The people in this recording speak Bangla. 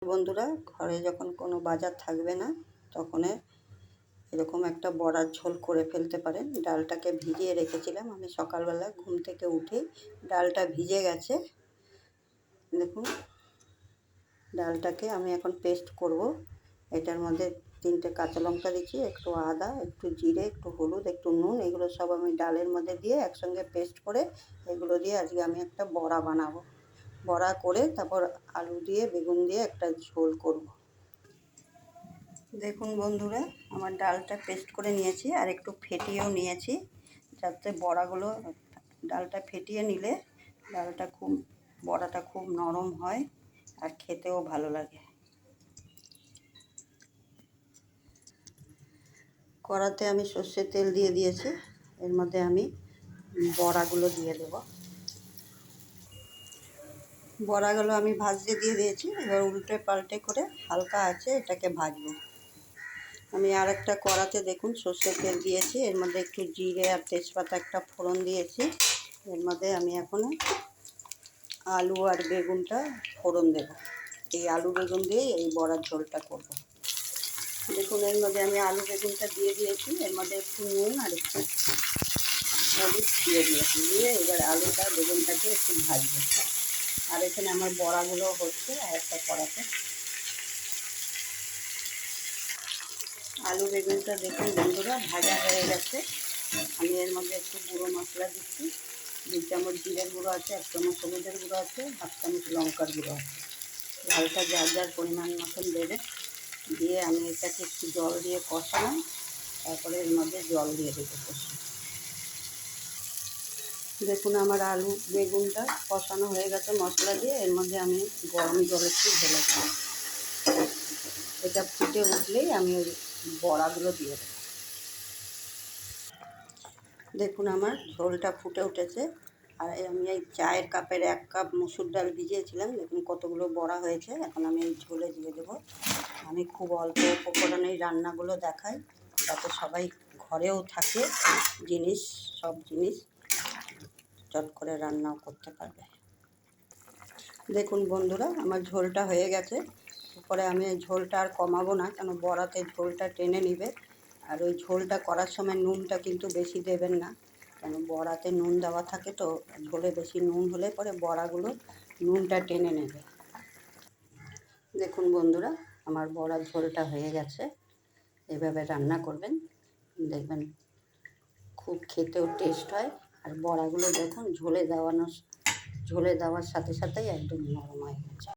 বন্ধুরা, ঘরে যখন কোনো বাজার থাকবে না তখন এরকম একটা বড়ার ঝোল করে ফেলতে পারেন। ডালটাকে ভিজিয়ে রেখেছিলাম আমি সকালবেলা ঘুম থেকে উঠে, ডালটা ভিজে গেছে। দেখুন, ডালটাকে আমি এখন পেস্ট করব। এটার মধ্যে 3টে কাঁচা লঙ্কা দিচ্ছি, একটু আদা, একটু জিরে, একটু হলুদ, একটু নুন, এগুলো সব আমি ডালের মধ্যে দিয়ে একসঙ্গে পেস্ট করে এগুলো দিয়ে আজকে আমি একটা বড়া বানাবো। বড়া করে তারপর আলু দিয়ে বেগুন দিয়ে একটা ঝোল করব। দেখুন বন্ধুরা, আমার ডালটা পেস্ট করে নিয়েছি আর একটু ফেটিয়েও নিয়েছি, যাতে বড়াগুলো, ডালটা ফেটিয়ে নিলে বড়াটা খুব নরম হয় আর খেতেও ভালো লাগে। কড়াতে আমি সর্ষের তেল দিয়ে দিয়েছি, এর মধ্যে আমি বড়াগুলো দিয়ে দেব। বড়াগুলো আমি ভাজতে দিয়ে দিয়েছি, এবার উল্টে পাল্টে করে হালকা আছে এটাকে ভাজবো। আমি আর একটা কড়াতে দেখুন সর্ষের তেল দিয়েছি, এর মধ্যে একটু জিরে আর তেজপাতা একটা ফোড়ন দিয়েছি। এর মধ্যে আমি এখন আলু আর বেগুনটা ফোড়ন দেব। এই আলু বেগুন দিয়ে এই বড়ার ঝোলটা করব। দেখুন, এর মধ্যে আমি আলু বেগুনটা দিয়ে দিয়েছি, এর মধ্যে একটু নুন আর একটু হলুদ দিয়ে দিয়েছি, দিয়ে এবার আলুটা বেগুনটাকে একটু ভাজবো। আর এখানে আমার বড়াগুলো হচ্ছে আর একটা কড়াতে। আলু বেগুনটা দেখুন বন্ধুরা ভাজা হয়ে গেছে। আমি এর মধ্যে একটু গুঁড়ো মশলা দিচ্ছি, 2 চামচ জিরের গুঁড়ো আছে, 1 চামচ হলুদের গুঁড়ো আছে, 1/2 চামচ লঙ্কার গুঁড়ো আছে। ঝালটা যার যার পরিমাণ মতন দেবে। দিয়ে আমি এটাকে একটু জল দিয়ে কষালাম, তারপরে এর মধ্যে জল দিয়ে দেবো কষে। দেখুন, আমার আলু বেগুনটা কষানো হয়ে গেছে মশলা দিয়ে, এর মধ্যে আমি গরম জল একটু ঢেলে দেবো। এটা ফুটে উঠলেই আমি ওই বড়াগুলো দিয়ে দেবো। দেখুন, আমার ঝোলটা ফুটে উঠেছে আর আমি এই চায়ের কাপের 1 কাপ মসুর ডাল ভিজিয়েছিলাম, দেখুন কতগুলো বড়া হয়েছে। এখন আমি এই ঝোলে দিয়ে দেবো। আমি খুব অল্প উপকরণেই রান্নাগুলো দেখাই, যাতে সবাই ঘরেও থাকে সব জিনিস চট করে রান্নাও করতে পারবে। দেখুন বন্ধুরা, আমার ঝোলটা হয়ে গেছে। এরপরে আমি ঝোলটা আর কমাবো না, কেন বড়াতে ঝোলটা টেনে নিবে। আর ওই ঝোলটা করার সময় নুনটা কিন্তু বেশি দেবেন না, কেন বড়াতে নুন দেওয়া থাকে, তো ঝোলে বেশি নুন হলে পরে বড়াগুলো নুনটা টেনে নেবে। দেখুন বন্ধুরা, আমার বড়ার ঝোলটা হয়ে গেছে। এভাবে রান্না করবেন, দেখবেন খুব খেতেও টেস্ট হয়। আর বড়াগুলো দেখুন ঝোলে দেওয়ার সাথে সাথেই একদম নরম হয়ে গেছে।